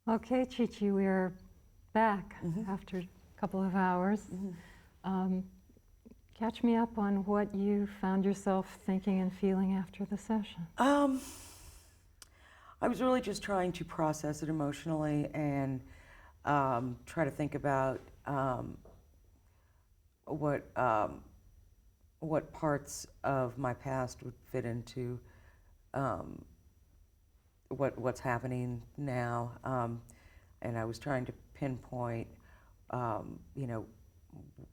Okay, Chi-Chi, we're back after a couple of hours. Um, catch me up on what you found yourself thinking and feeling after the session. I was really just trying to process it emotionally and try to think about what parts of my past would fit into um, what's happening now, and I was trying to pinpoint, you know,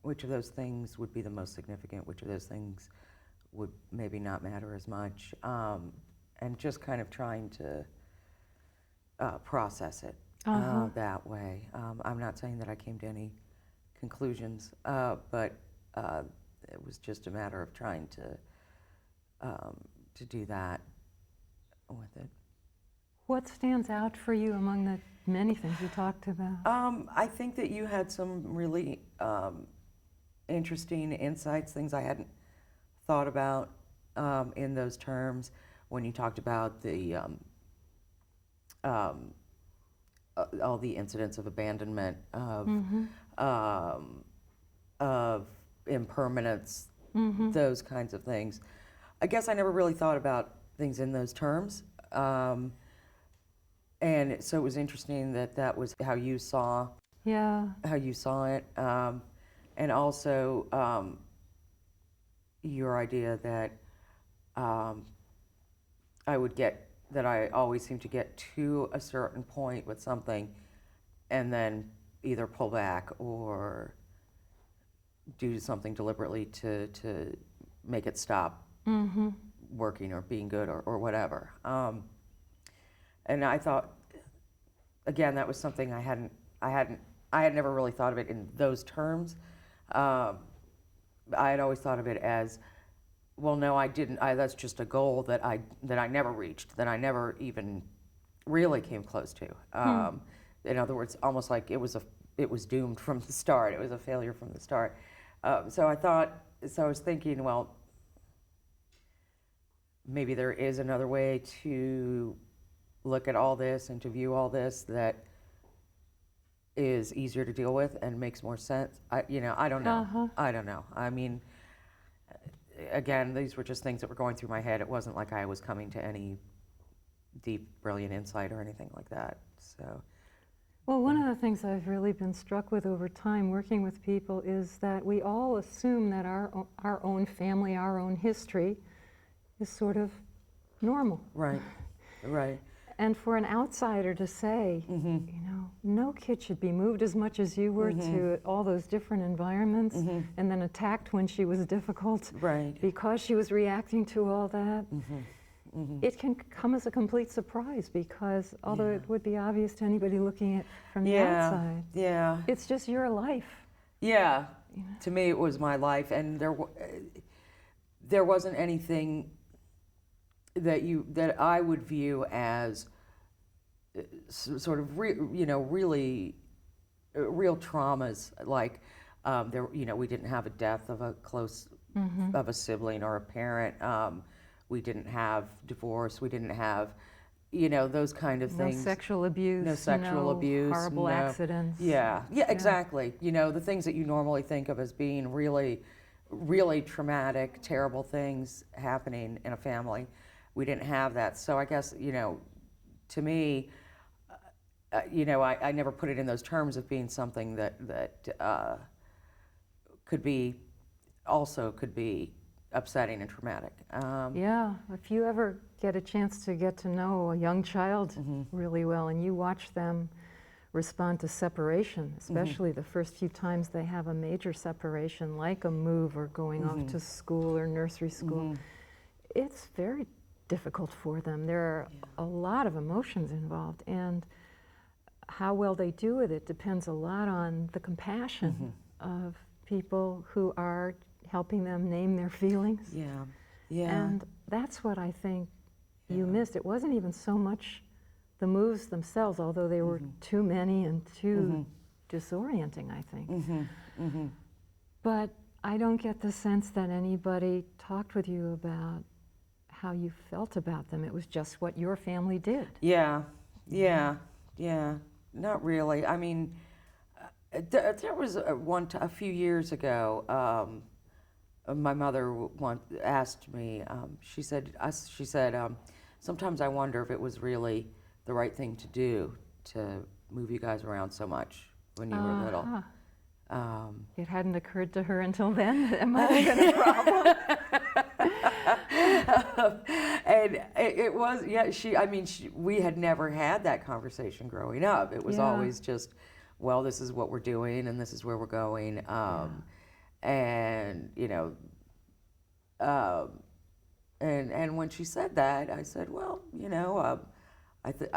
which of those things would be the most significant, which of those things would maybe not matter as much, and just kind of trying to process it that way. I'm not saying that I came to any conclusions, but it was just a matter of trying to do that with it. What stands out for you among the many things you talked about? I think that you had some really interesting insights, things I hadn't thought about in those terms when you talked about the all the incidents of abandonment, of impermanence, those kinds of things. I guess I never really thought about things in those terms. And so it was interesting that that was how you saw it, and also your idea that I always seem to get to a certain point with something, and then either pull back or do something deliberately to make it stop working or being good or whatever. And I thought, again, that was something I had never really thought of it in those terms. I had always thought of it as, well, no, I didn't. That's just a goal that I never reached, that I never even really came close to. In other words, almost like it was doomed from the start. It was a failure from the start. So I was thinking, well, maybe there is another way to look at all this and to view all this that is easier to deal with and makes more sense. I don't know. I don't know. I mean, again, these were just things that were going through my head. It wasn't like I was coming to any deep, brilliant insight or anything like that. So. Well, one of the things I've really been struck with over time working with people is that we all assume that our own family, our own history is sort of normal. Right, right. And for an outsider to say, no kid should be moved as much as you were to all those different environments and then attacked when she was difficult because she was reacting to all that. It can come as a complete surprise because although it would be obvious to anybody looking at from the outside, it's just your life. Yeah, to me it was my life, and there wasn't anything that I would view as sort of really real traumas, like we didn't have a death of a close of a sibling or a parent. We didn't have divorce. We didn't have those kind of things. No sexual abuse. No sexual abuse. Horrible accidents. Yeah, exactly. The things that you normally think of as being really, really traumatic, terrible things happening in a family. We didn't have that. So I guess, to me, I never put it in those terms of being something that could be upsetting and traumatic. Yeah, if you ever get a chance to get to know a young child really well and you watch them respond to separation, especially the first few times they have a major separation like a move or going off to school or nursery school, it's very difficult for them. There are a lot of emotions involved, and how well they do with it depends a lot on the compassion of people who are helping them name their feelings. And that's what I think you missed. It wasn't even so much the moves themselves, although they were too many and too disorienting, I think. But I don't get the sense that anybody talked with you about how you felt about them. It was just what your family did. Yeah. not really. I mean, there was a few years ago. My mother asked me. She said, sometimes I wonder if it was really the right thing to do to move you guys around so much when you were little. It hadn't occurred to her until then. That might have been a problem. And it was, yeah, we had never had that conversation growing up. It was always just, well, this is what we're doing and this is where we're going. And, you know, and when she said that, I said, well, you know,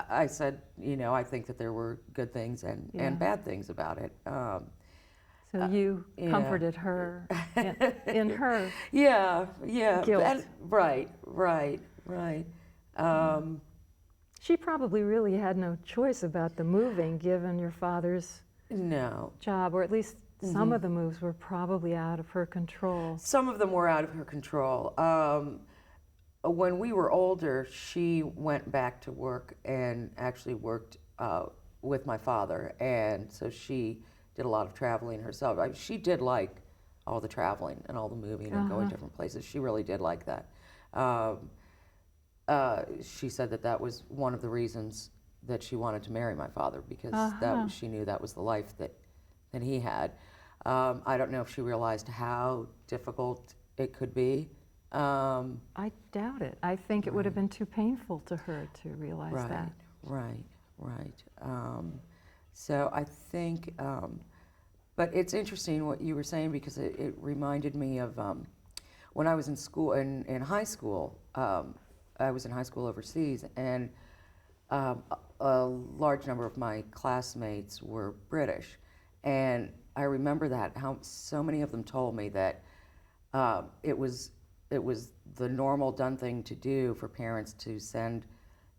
I said, you know, I think that there were good things and bad things about it. So you comforted her in her guilt. Right. She probably really had no choice about the moving, given your father's job, or at least some of the moves were probably out of her control. Some of them were out of her control. When we were older, she went back to work and actually worked with my father, and so she did a lot of traveling herself. She did like all the traveling and all the moving and going different places. She really did like that. She said that was one of the reasons that she wanted to marry my father, because she knew that was the life that he had. I don't know if she realized how difficult it could be. I doubt it. I think it would have been too painful to her to realize that. Right. So I think, but it's interesting what you were saying, because it reminded me of when I was in school, in high school. I was in high school overseas, and a large number of my classmates were British. And I remember how so many of them told me that it was the normal done thing to do for parents to send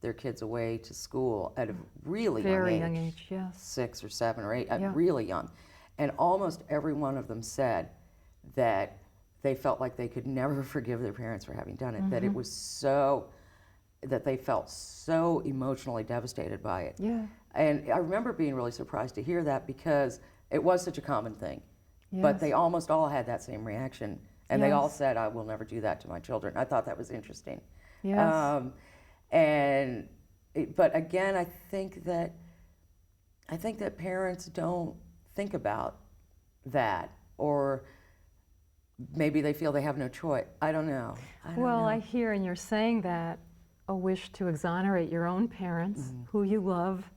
their kids away to school at a really very young age, yes. 6 or 7 or 8, really young. And almost every one of them said that they felt like they could never forgive their parents for having done it, that it was that they felt so emotionally devastated by it. Yeah. And I remember being really surprised to hear that, because it was such a common thing. Yes. But they almost all had that same reaction. And they all said, I will never do that to my children. I thought that was interesting. Yes. But again, I think that parents don't think about that, or maybe they feel they have no choice. I don't know. I hear in your saying that a wish to exonerate your own parents, who you love,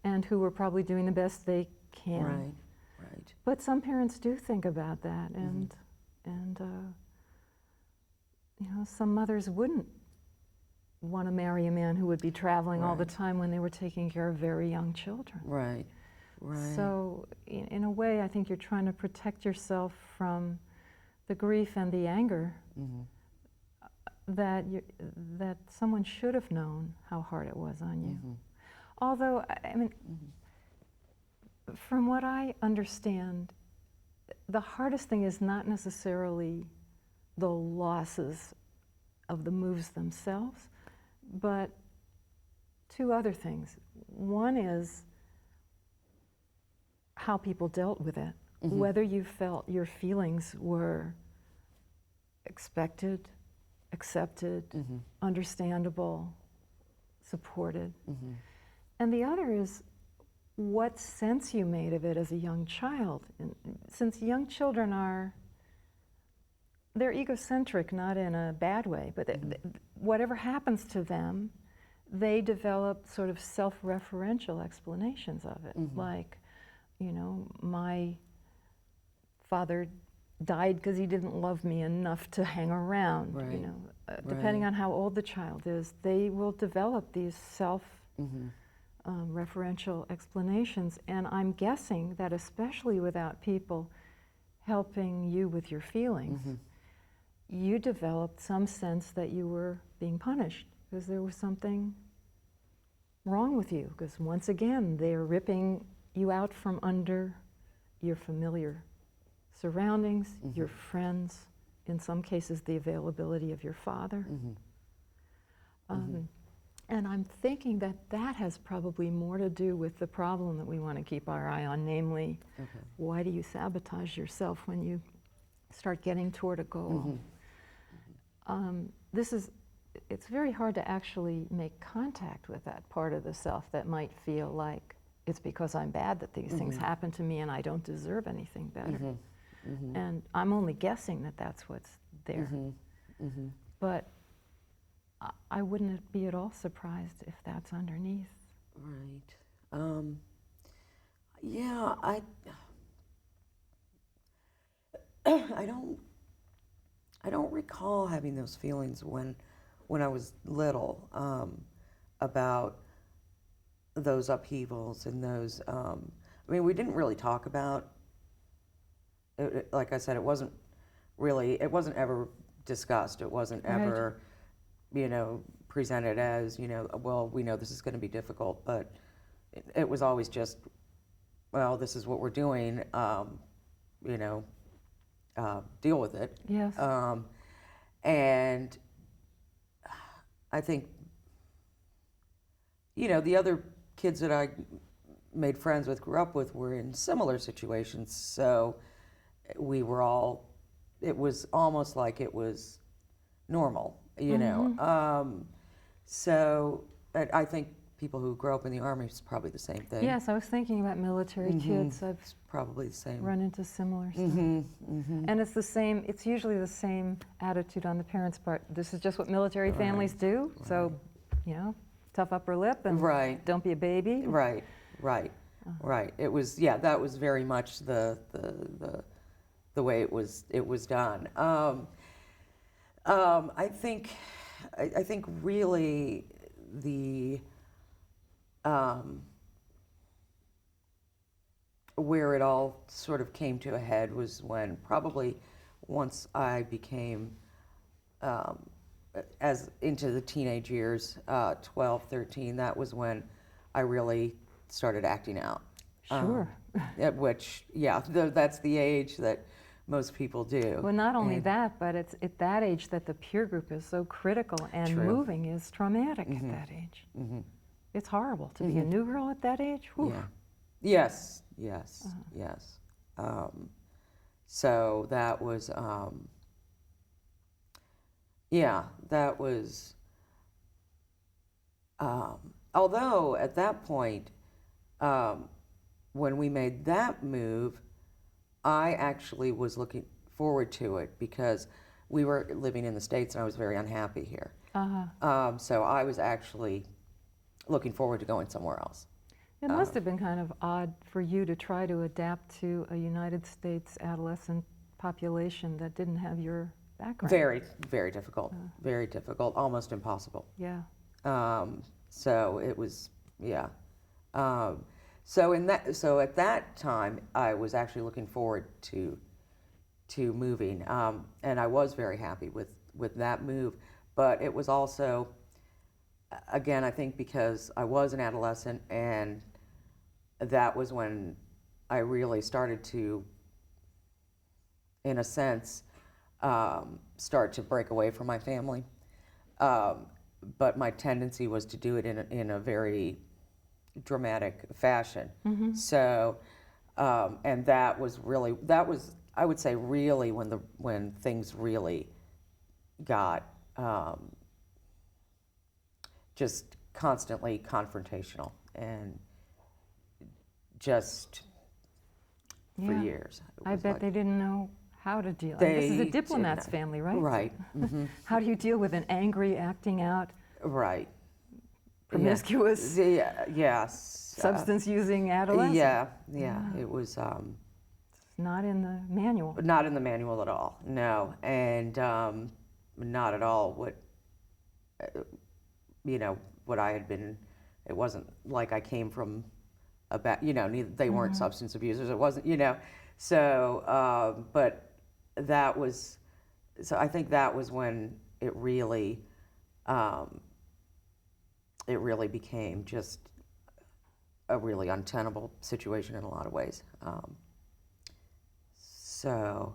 and who are probably doing the best they can. Right. But some parents do think about that, and you know, some mothers wouldn't want to marry a man who would be traveling all the time when they were taking care of very young children. Right. So in a way, I think you're trying to protect yourself from the grief and the anger that someone should have known how hard it was on you. Although, I mean, from what I understand, the hardest thing is not necessarily the losses of the moves themselves, but two other things. One is how people dealt with it, whether you felt your feelings were expected, accepted, understandable, supported. And the other is what sense you made of it as a young child. And since young children they're egocentric, not in a bad way, but whatever happens to them, they develop sort of self-referential explanations of it. Like, you know, my father died because he didn't love me enough to hang around. You know, depending on how old the child is, they will develop these referential explanations. And I'm guessing that especially without people helping you with your feelings, you developed some sense that you were being punished because there was something wrong with you. Because once again, they're ripping you out from under your familiar surroundings, your friends, in some cases the availability of your father. And I'm thinking that that has probably more to do with the problem that we want to keep our eye on, namely, Okay. why do you sabotage yourself when you start getting toward a goal? It's very hard to actually make contact with that part of the self that might feel like it's because I'm bad that these things happen to me and I don't deserve anything better. And I'm only guessing that that's what's there. But I wouldn't be at all surprised if that's underneath. Right. Yeah, I don't recall having those feelings when I was little, about those upheavals and those. I mean, we didn't really talk about it. Like I said, it wasn't ever discussed. It wasn't Right. ever, presented as, well, we know this is going to be difficult, but it was always just, well, this is what we're doing. You know, deal with it. Yes. And I think, the other kids that I made friends with, grew up with, were in similar situations. So we were all, it was almost like it was normal, So I think people who grow up in the Army is probably the same thing. Yes, I was thinking about military kids. I've It's probably the same. run into similar stuff. And it's the same, it's usually the same attitude on the parents' part. This is just what military families do, so, tough upper lip and Right. don't be a baby. Right. It was, that was very much the way it was done. I think really the where it all sort of came to a head was when probably once I became as into the teenage years, 12, 13, that was when I really started acting out. Sure. At which, that's the age that most people do. Well, not only And- that, but it's at that age that the peer group is so critical, and True. moving is traumatic at that age. It's horrible to be a new girl at that age. Whew. Yeah. Yes. So that was, that was, although at that point, when we made that move, I actually was looking forward to it because we were living in the States and I was very unhappy here. So I was actually looking forward to going somewhere else. It must have been kind of odd for you to try to adapt to a United States adolescent population that didn't have your background. Very, very difficult. Very difficult. Almost impossible. Yeah. So it was, So at that time, I was actually looking forward to moving, and I was very happy with that move. But it was also, again, I think because I was an adolescent, and that was when I really started to, in a sense, start to break away from my family. But my tendency was to do it in a very dramatic fashion. So, and that was, I would say, really when things really got just constantly confrontational and just for Yeah. years. It I was bet like- they didn't know how to deal. This is a They diplomat's didn't. family, right? Right. How do you deal with an angry, acting out, Right. promiscuous, Yes. substance-using adolescent? It was Not in the manual. not in the manual at all. No, and not at all what what I had been. It wasn't like I came from a they weren't substance abusers. It wasn't, So, but that was. So I think that was when it really became just a really untenable situation in a lot of ways. So.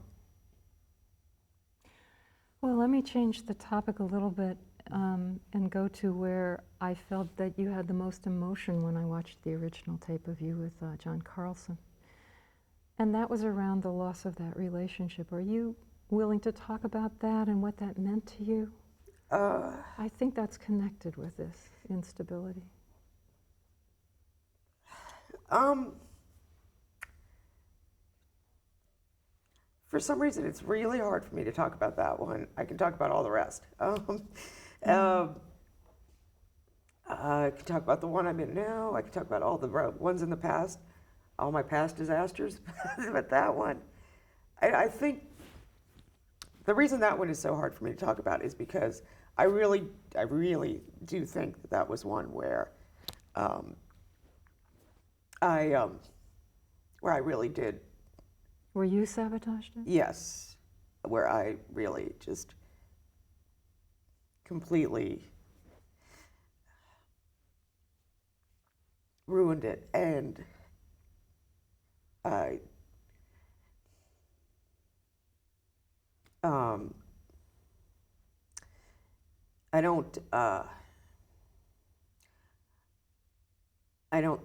Well, let me change the topic a little bit. and go to where I felt that you had the most emotion when I watched the original tape of you with John Carlson. And that was around the loss of that relationship. Are you willing to talk about that and what that meant to you? I think that's connected with this instability. For some reason, it's really hard for me to talk about that one. I can talk about all the rest. I can talk about the one I'm in now. I can talk about all the ones in the past, all my past disasters. But that one, I think the reason that one is so hard for me to talk about is because I really do think that that was one where where I really did. Were you sabotaged it? Yes, where I really just completely ruined it, and I don't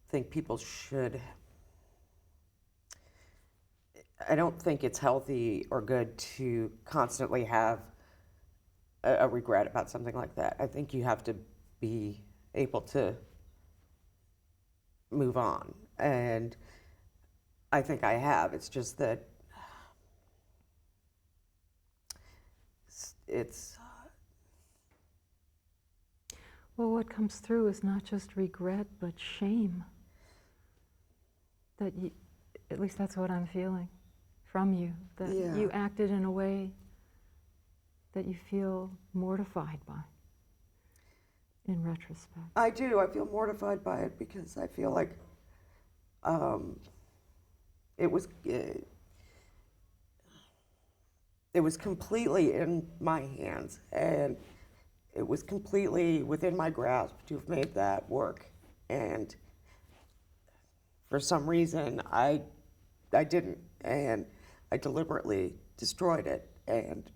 think people should. I don't think it's healthy or good to constantly have a regret about something like that. I think you have to be able to move on, and I think I have. It's just that it's Well, what comes through is not just regret, but shame. That you, at least that's what I'm feeling from you, that Yeah. you acted in a way that you feel mortified by in retrospect. I do. I feel mortified by it because I feel like it was completely in my hands, and it was completely within my grasp to have made that work. And for some reason, I didn't, and I deliberately destroyed it. And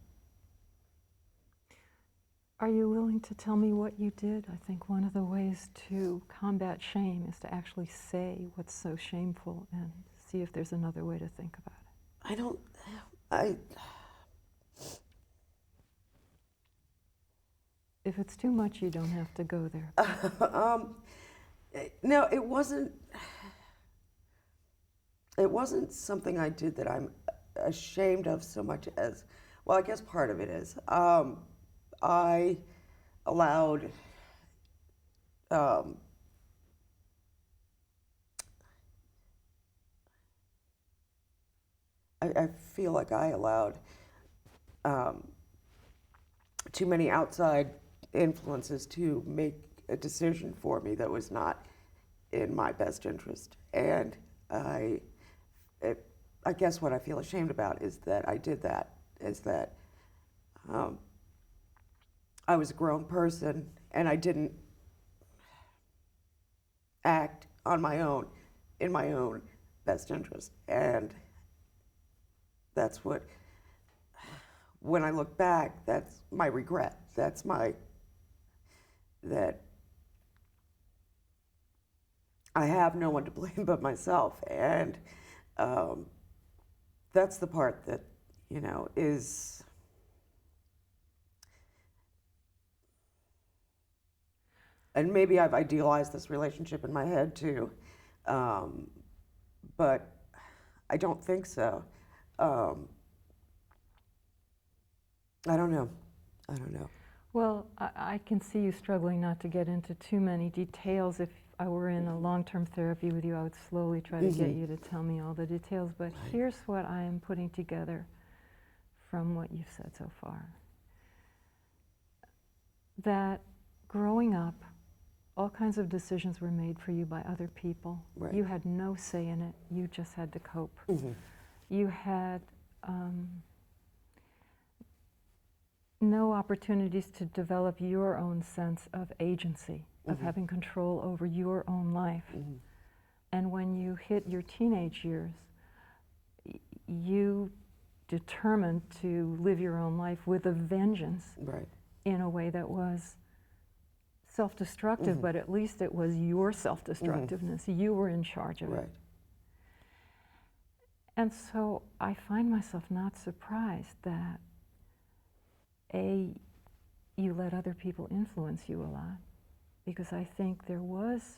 Are you willing to tell me what you did? I think one of the ways to combat shame is to actually say what's so shameful and see if there's another way to think about it. If it's too much, you don't have to go there. No, it wasn't. It wasn't something I did that I'm ashamed of so much as, well, I guess part of it is. I allowed I feel like I allowed too many outside influences to make a decision for me that was not in my best interest. And I guess what I feel ashamed about is that I did that, is that I was a grown person and I didn't act on my own, in my own best interest. And that's what, when I look back, that's my regret. That I have no one to blame but myself. And that's the part that, is, and maybe I've idealized this relationship in my head too, but I don't think so. I don't know. Well, I can see you struggling not to get into too many details. If I were in a long-term therapy with you, I would slowly try to get you to tell me all the details. But here's what I am putting together from what you've said so far. That growing up, all kinds of decisions were made for you by other people. Right. You had no say in it. You just had to cope. You had no opportunities to develop your own sense of agency, of having control over your own life. And when you hit your teenage years, you determined to live your own life with a vengeance. Right. in a way that was self-destructive, but at least it was your self-destructiveness. You were in charge of it. Right. And so I find myself not surprised that, A, you let other people influence you a lot, because I think there was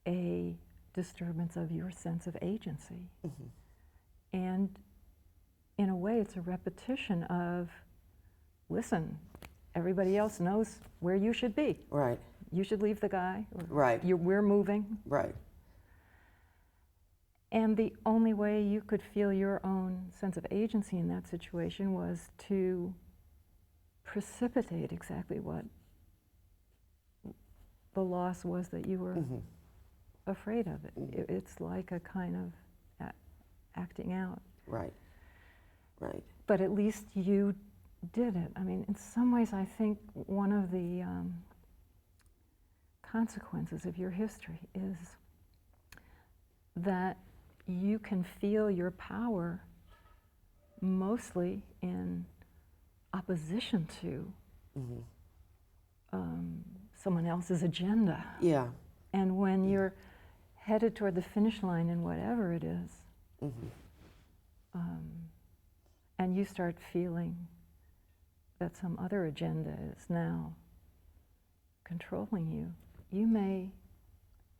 a disturbance of your sense of agency. And in a way, it's a repetition of, listen, everybody else knows where you should be. Right. You should leave the guy. Or Right. we're moving. Right. And the only way you could feel your own sense of agency in that situation was to precipitate exactly what the loss was that you were afraid of. It's like a kind of acting out. Right. Right. But at least you did it. I mean, in some ways, I think one of the consequences of your history is that you can feel your power mostly in opposition to someone else's agenda. Yeah. And when you're headed toward the finish line in whatever it is, and you start feeling that some other agenda is now controlling you, you may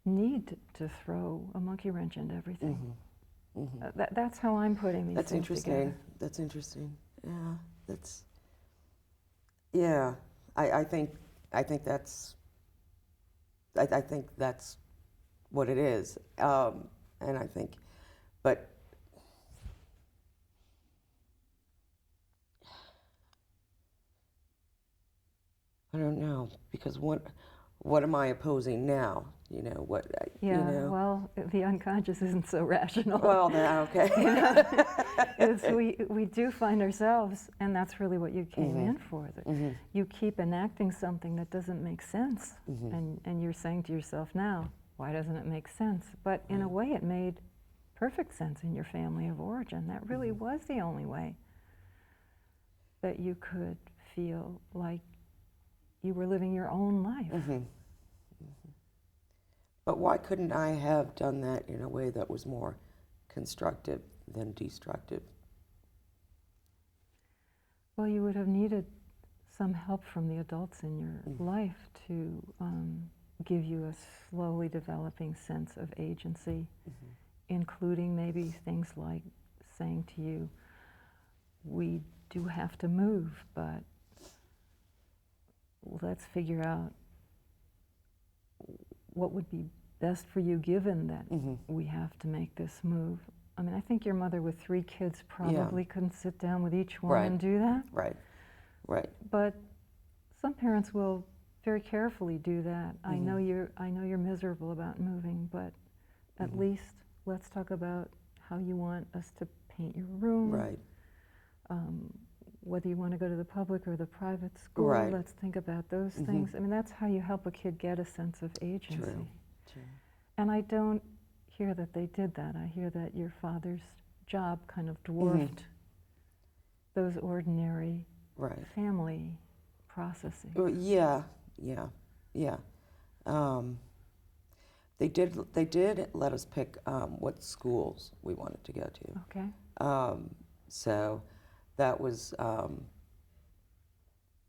need to throw a monkey wrench into everything. That's how I'm putting these That's things interesting. together. That's interesting. Yeah. That's. Yeah. I think that's. I think that's what it is. And I think, but. I don't know, because what am I opposing now? You know what? Yeah, you know? well, the unconscious isn't so rational. Well, okay. We do find ourselves, and that's really what you came in for. That you keep enacting something that doesn't make sense, and you're saying to yourself now, why doesn't it make sense? But in a way, it made perfect sense in your family of origin. That really was the only way that you could feel like you were living your own life. But why couldn't I have done that in a way that was more constructive than destructive? Well, you would have needed some help from the adults in your life to give you a slowly developing sense of agency, including maybe things like saying to you, we do have to move, but let's figure out what would be best for you given that we have to make this move. I mean, I think your mother with 3 kids probably couldn't sit down with each one and do that. Right. Right. But some parents will very carefully do that. I know you're miserable about moving, but at least let's talk about how you want us to paint your room. Right. Whether you want to go to the public or the private school, Right. let's think about those things. I mean, that's how you help a kid get a sense of agency. True. And I don't hear that they did that. I hear that your father's job kind of dwarfed those ordinary family processing. Well, yeah. They did let us pick what schools we wanted to go to. Okay. So that was,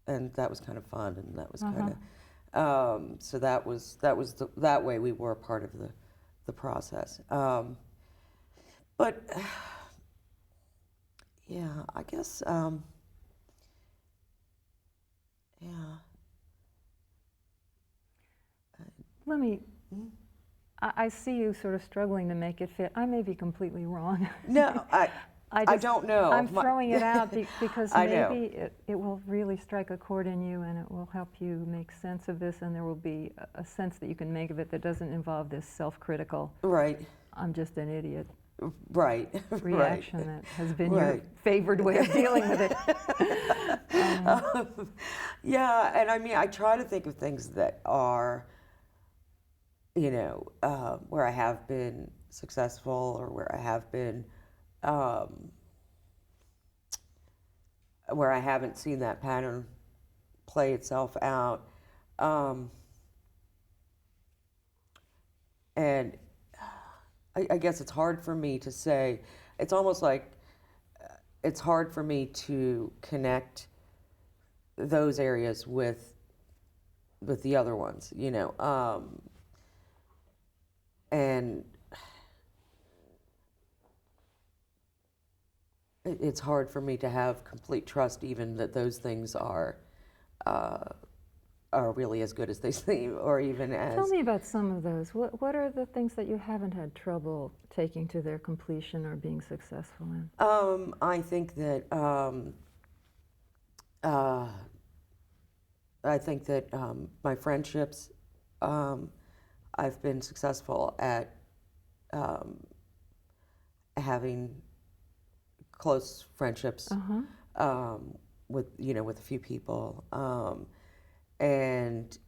and that was kind of fun, and that was kind of, so that way we were a part of the process. But yeah, I guess, yeah. Let me, I see you sort of struggling to make it fit. I may be completely wrong. No, I don't know. I'm throwing it out because I know. maybe it will really strike a chord in you and it will help you make sense of this, and there will be a sense that you can make of it that doesn't involve this self-critical, Right. I'm just an idiot Right. reaction that has been your favored way of dealing with it. Yeah, and I mean, I try to think of things that are, you know, where I have been successful or where I have been, where I haven't seen that pattern play itself out. And I guess it's hard for me to say. It's almost like it's hard for me to connect those areas with the other ones, you know. And it's hard for me to have complete trust, even that those things are really as good as they seem, or even as. Tell me about some of those. What are the things that you haven't had trouble taking to their completion or being successful in? I think that my friendships, I've been successful at having close friendships with with a few people, and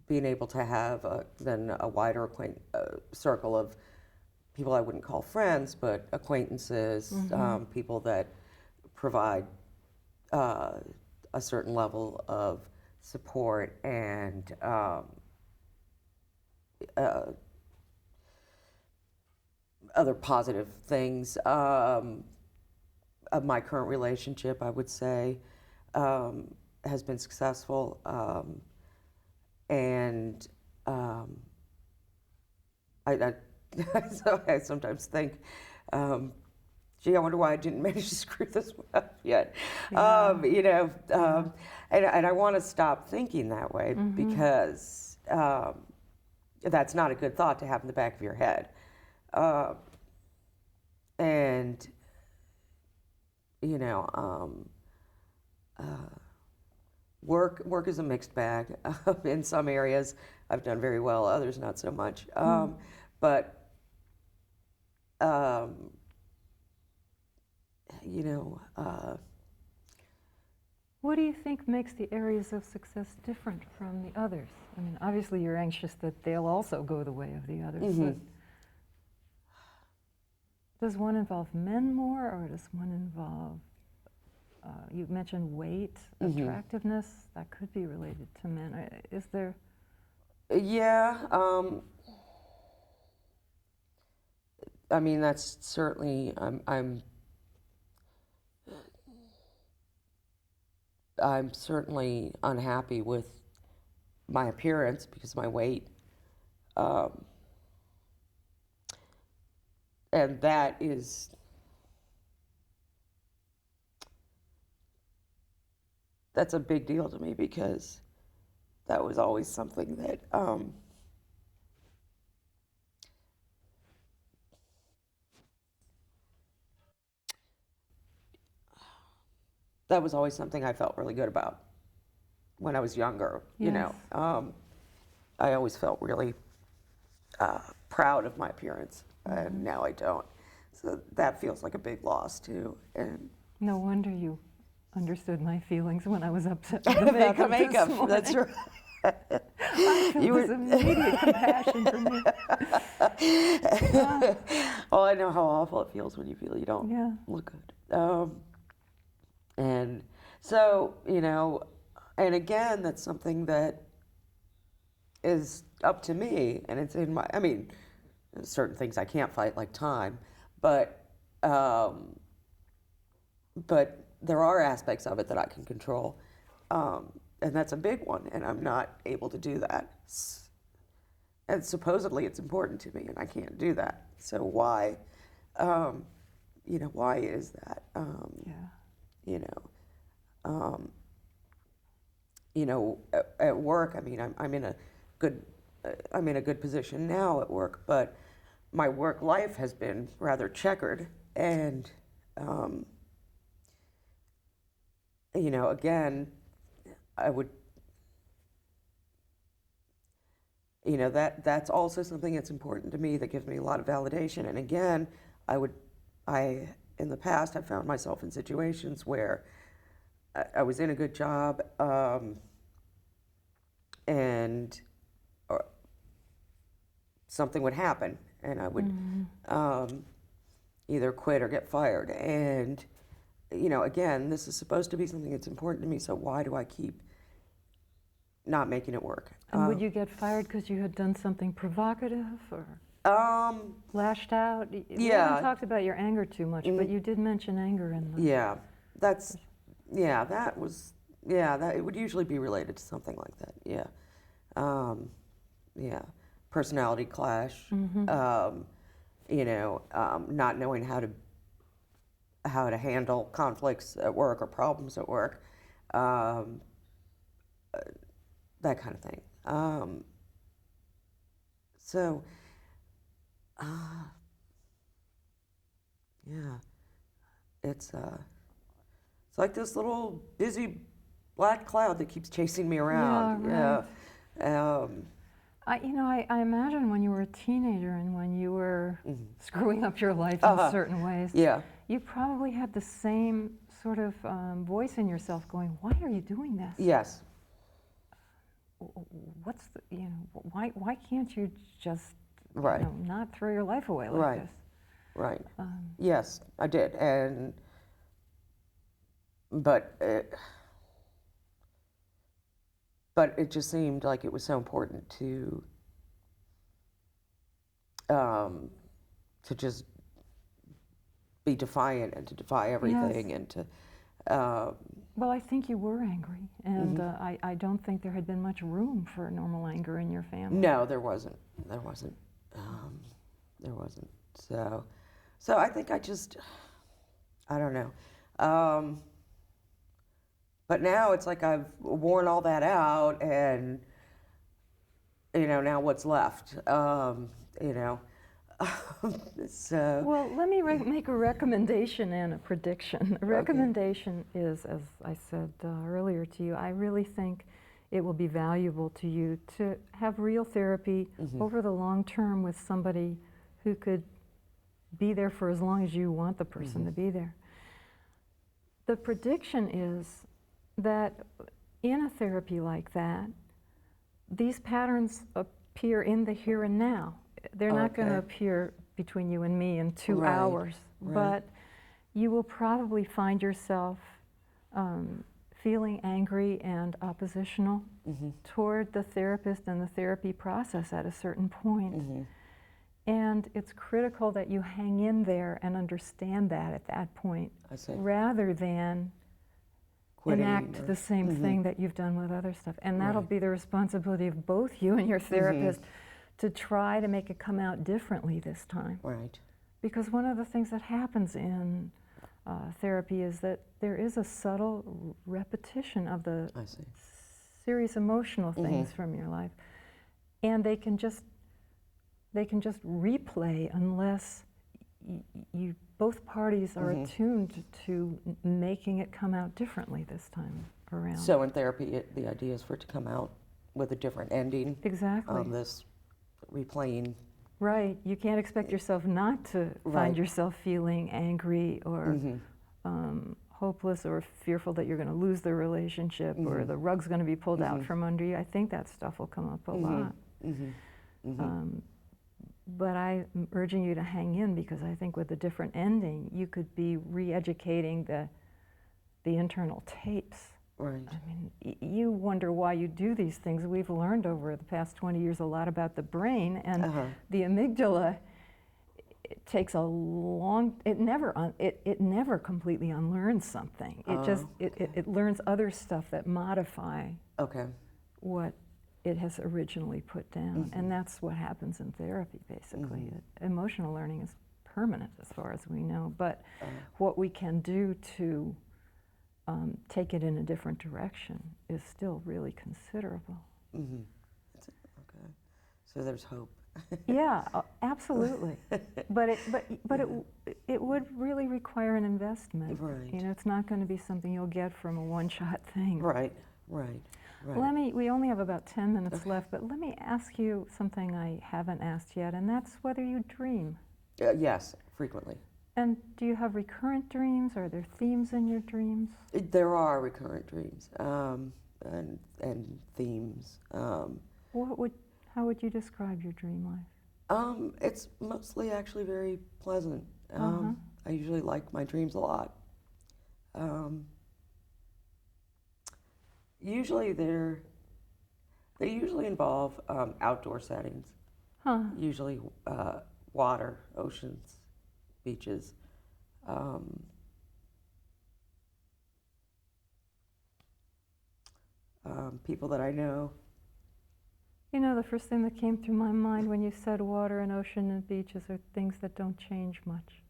being able to have then a wider circle of people I wouldn't call friends, but acquaintances, people that provide a certain level of support and other positive things. Of my current relationship, I would say, has been successful, and so I sometimes think, gee, I wonder why I didn't manage to screw this one up yet. Yeah. And I want to stop thinking that way because that's not a good thought to have in the back of your head. And work is a mixed bag. In some areas, I've done very well; others not so much. But what do you think makes the areas of success different from the others? I mean, obviously you're anxious that they'll also go the way of the others, but does one involve men more, or does one involve, you mentioned weight, attractiveness, that could be related to men. Is there? Yeah, I mean, that's certainly, I'm certainly unhappy with my appearance because of my weight. And that is, that's a big deal to me because that was always something that that was always something I felt really good about when I was younger. Yes. I always felt really proud of my appearance, and now I don't. So that feels like a big loss too. And No wonder you understood my feelings when I was upset with the about the makeup. This morning. that's right. I felt this immediate compassion for me. Oh, I know how awful it feels when you feel you don't Yeah. look good. And so, and again, that's something that is up to me, and it's in my, I mean, certain things I can't fight, like time, but there are aspects of it that I can control, and that's a big one, and I'm not able to do that. And supposedly it's important to me, and I can't do that. So why, why is that? At work, I mean, I'm in a good position now at work, but my work life has been rather checkered, and again, I would, that's also something that's important to me, that gives me a lot of validation. And again, in the past, I found myself in situations where I was in a good job, and something would happen, and I would either quit or get fired. And you know, again, this is supposed to be something that's important to me, so why do I keep not making it work? And would you get fired because you had done something provocative or lashed out? We Yeah. haven't talked about your anger too much, but you did mention anger in the... Yeah, that's, yeah, that was, yeah, that, it would usually be related to something like that, yeah. Yeah, personality clash, you know, not knowing how to handle conflicts at work or problems at work, that kind of thing. So, yeah, it's like this little busy black cloud that keeps chasing me around. Yeah, Yeah. I imagine when you were a teenager and when you were screwing up your life in certain ways, Yeah. you probably had the same sort of voice in yourself going, why are you doing this? Yes. What's the, why can't you just, Right. not throw your life away like Right. this? Right. Yes, I did, but it just seemed like it was so important to just be defiant and to defy everything and to. Well, I think you were angry, and I don't think there had been much room for normal anger in your family. No, there wasn't. There wasn't. So I think I don't know. But now it's like I've worn all that out, and now what's left? So. Well, let me make a recommendation and a prediction. The recommendation is, as I said earlier to you, I really think it will be valuable to you to have real therapy over the long term with somebody who could be there for as long as you want the person to be there. The prediction is that in a therapy like that, these patterns appear in the here and now. They're not going to appear between you and me in 2 hours, but you will probably find yourself feeling angry and oppositional toward the therapist and the therapy process at a certain point. And it's critical that you hang in there and understand that at that point, rather than Quitting enact the same thing that you've done with other stuff. And that'll be the responsibility of both you and your therapist to try to make it come out differently this time. Right. Because one of the things that happens in therapy is that there is a subtle repetition of the serious emotional things from your life. And they can just replay unless both parties are attuned to making it come out differently this time around. So in therapy, the idea is for it to come out with a different ending. Exactly. This replaying. Right. You can't expect yourself not to find yourself feeling angry or hopeless or fearful that you're going to lose the relationship or the rug's going to be pulled out from under you. I think that stuff will come up a lot. But I'm urging you to hang in, because I think with a different ending, you could be re-educating the internal tapes. Right. I mean, you wonder why you do these things. We've learned over the past 20 years a lot about the brain, and the amygdala, it takes a long, it never completely unlearns something. It learns other stuff that modify what it has originally put down. And that's what happens in therapy, basically. Emotional learning is permanent as far as we know, but what we can do to take it in a different direction is still really considerable. Okay. So there's hope. Yeah, absolutely. But it would really require an investment. Right. It's not going to be something you'll get from a one-shot thing. Right. We only have about 10 minutes left, but let me ask you something I haven't asked yet, and that's whether you dream. Yes, frequently. And do you have recurrent dreams? Are there themes in your dreams? There are recurrent dreams and themes. How would you describe your dream life? It's mostly actually very pleasant. I usually like my dreams a lot. Usually they usually involve outdoor settings, Huh. usually water, oceans, beaches. People that I know. You know, the first thing that came through my mind when you said water and ocean and beaches are things that don't change much.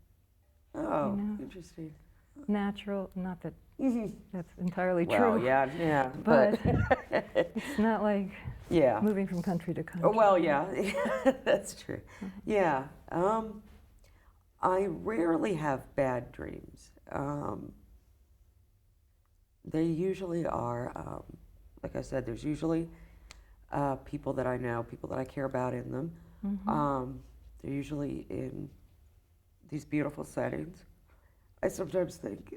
Oh, know. interesting. Natural, not that Mhm. that's entirely Well, true, yeah, but it's not like yeah. moving from country to country. Oh, well, yeah, that's true. Yeah, I rarely have bad dreams. They usually are, like I said, there's usually people that I know, people that I care about in them. They're usually in these beautiful settings. I sometimes think,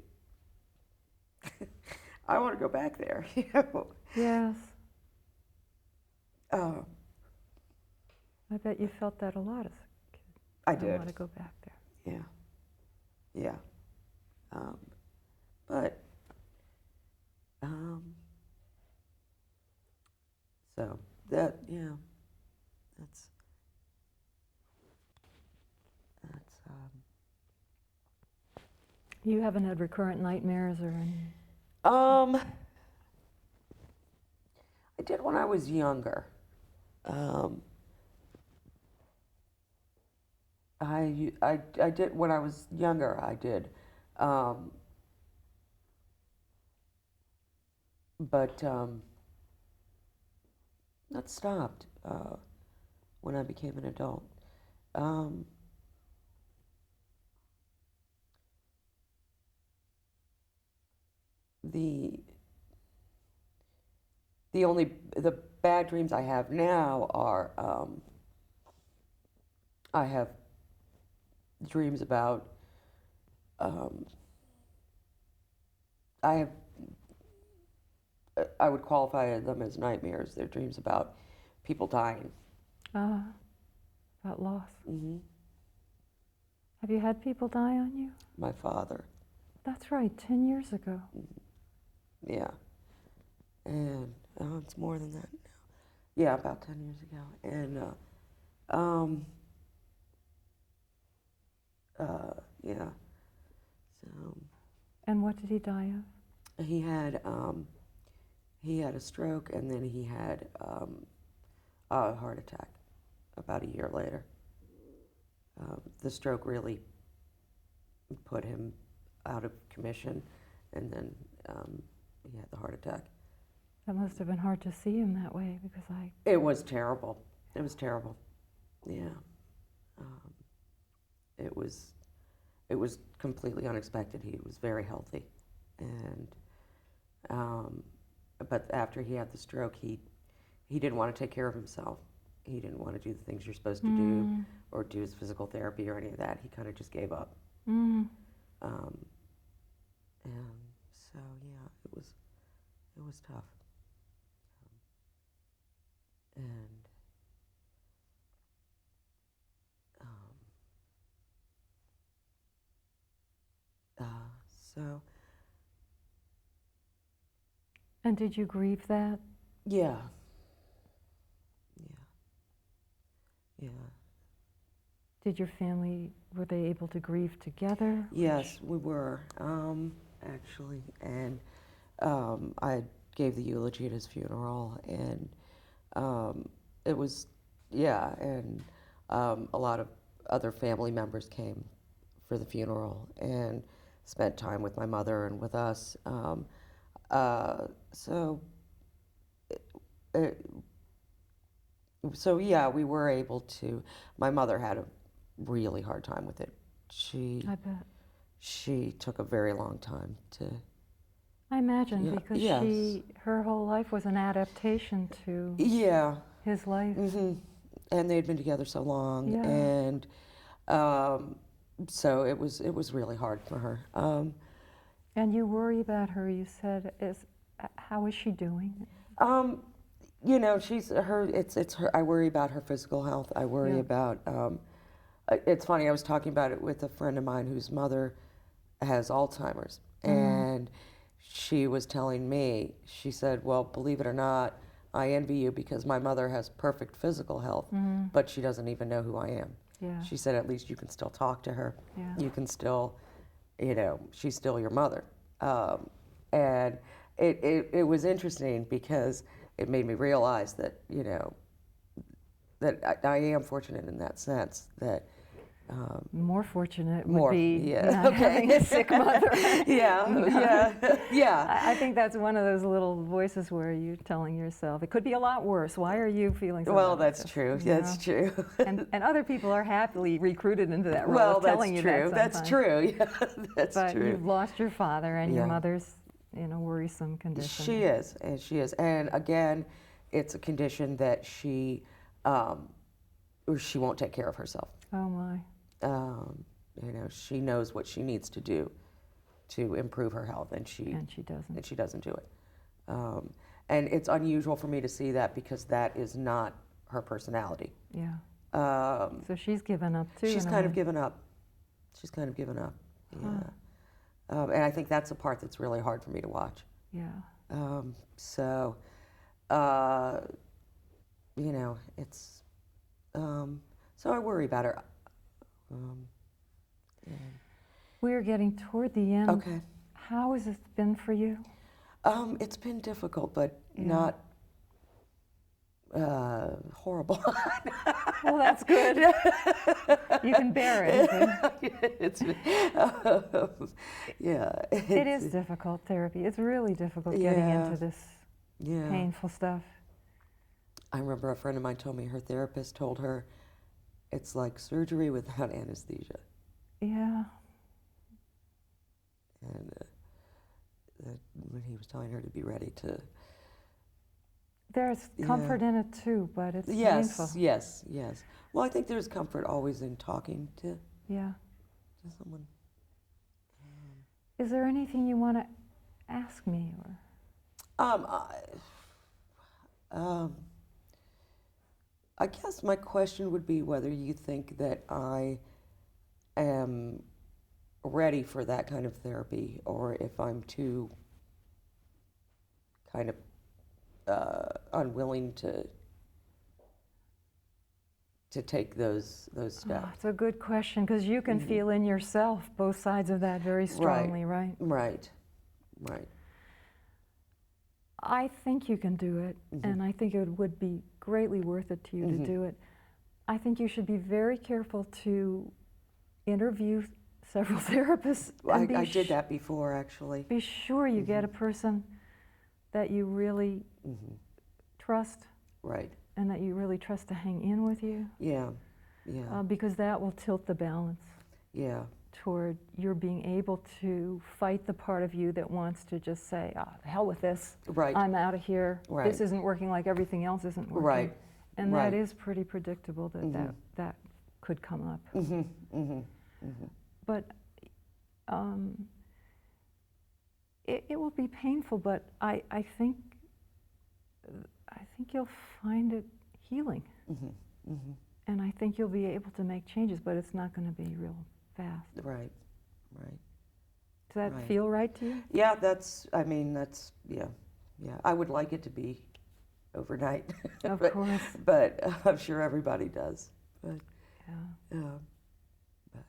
I want to go back there. You know? Yes, Uh, I bet you felt that a lot as a kid. I I did. want to go back there. Yeah. But, so that, yeah, that's, You haven't had recurrent nightmares or any? I did when I was younger. I did when I was younger. I did, but that stopped when I became an adult. Um, the the bad dreams I have now are I have dreams about I would qualify them as nightmares. They're dreams about people dying. About loss. Hmm. Have you had people die on you? My father. That's right, 10 years ago. Yeah. And it's more than that now. Yeah, about 10 years ago. And yeah. So And what did he die of? he had a stroke, and then he had a heart attack about a year later. The stroke really put him out of commission, and then he had the heart attack. That must have been hard to see him that way because It was terrible. It was terrible. Yeah. It was completely unexpected. He was very healthy, and but after he had the stroke, he didn't want to take care of himself. He didn't want to do the things you're supposed to do, or do his physical therapy or any of that. He kind of just gave up. And so yeah, it was tough. And so And did you grieve that? yeah. Did your family, were they able to grieve together? Yes, we were, actually, and I gave the eulogy at his funeral, and it was, yeah, and a lot of other family members came for the funeral and spent time with my mother and with us. So yeah, we were able to. My mother had a really hard time with it. I bet. She took a very long time to. I imagine Yeah, because yes. her whole life was an adaptation to Yeah. his life. Hmm. And they'd been together so long, Yeah. and so it was really hard for her. And you worry about her, you said, how is she doing? You know, it's her. I worry about her physical health. I worry Yeah. about. It's funny. I was talking about it with a friend of mine whose mother has Alzheimer's, And she was telling me, she said, well, believe it or not, I envy you because my mother has perfect physical health, but she doesn't even know who I am. Yeah. She said, at least you can still talk to her. Yeah. You can still, you know, she's still your mother. And it was interesting because it made me realize that, you know, that I am fortunate in that sense that More fortunate would more, be yeah, not okay. having a sick mother. yeah. I think that's one of those little voices where you're telling yourself, it could be a lot worse. Why are you feeling so Well, bad like that's this?" true. You That's know? true. And other people are happily recruited into that role Well, of that's telling you true. that That's sometimes. true. Yeah, that's But true. you've lost your father and your Yeah. mother's in a worrisome condition. She is, and she is. And again, it's a condition that she won't take care of herself. Oh my. You know, she knows what she needs to do to improve her health, and she doesn't. do it. And it's unusual for me to see that because that is not her personality. Yeah. Um, So she's given up too. she's in a kind of way. given up. She's kind of given up. Yeah. Huh. And I think that's the part that's really hard for me to watch. Yeah. So, you know, it's, so I worry about her. Yeah. We're getting toward the end. Okay. How has it been for you? It's been difficult, but Yeah. not horrible. Well, that's good. You can bear it. It's, yeah. It is difficult therapy. It's really difficult getting Yeah. into this Yeah. painful stuff. I remember a friend of mine told me her therapist told her it's like surgery without anesthesia. Yeah. And when he was telling her to be ready to. There's Yeah. comfort in it too, but it's Yes, painful. yes. Well, I think there's comfort always in talking to Yeah. someone. Is there anything you want to ask me or? I guess my question would be whether you think that I am ready for that kind of therapy, or if I'm too kind of unwilling to take those Oh, steps. it's a good question because you can feel in yourself both sides of that very strongly, right? Right. I think you can do it, and I think it would be greatly worth it to you to do it. I think you should be very careful to interview several therapists. And I did that before, actually. Be sure you get a person that you really trust Right. and that you really trust to hang in with you, Yeah. because that will tilt the balance Yeah. toward your being able to fight the part of you that wants to just say, "Ah, the hell with this. Right. I'm out of here. Right. This isn't working like everything else isn't working." Right. And Right. that is pretty predictable that could come up. But it will be painful, but I think you'll find it healing. And I think you'll be able to make changes, but it's not going to be real fast. Right. Does that Right. feel right to you? Yeah, yeah. I would like it to be overnight. Of but, course. But I'm sure everybody does. But, Yeah. but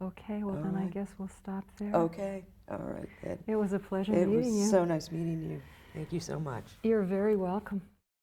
Okay, well All then I right. guess we'll stop there. okay. All right then. It was a pleasure It meeting was you. so nice meeting you. Thank you so much. You're very welcome.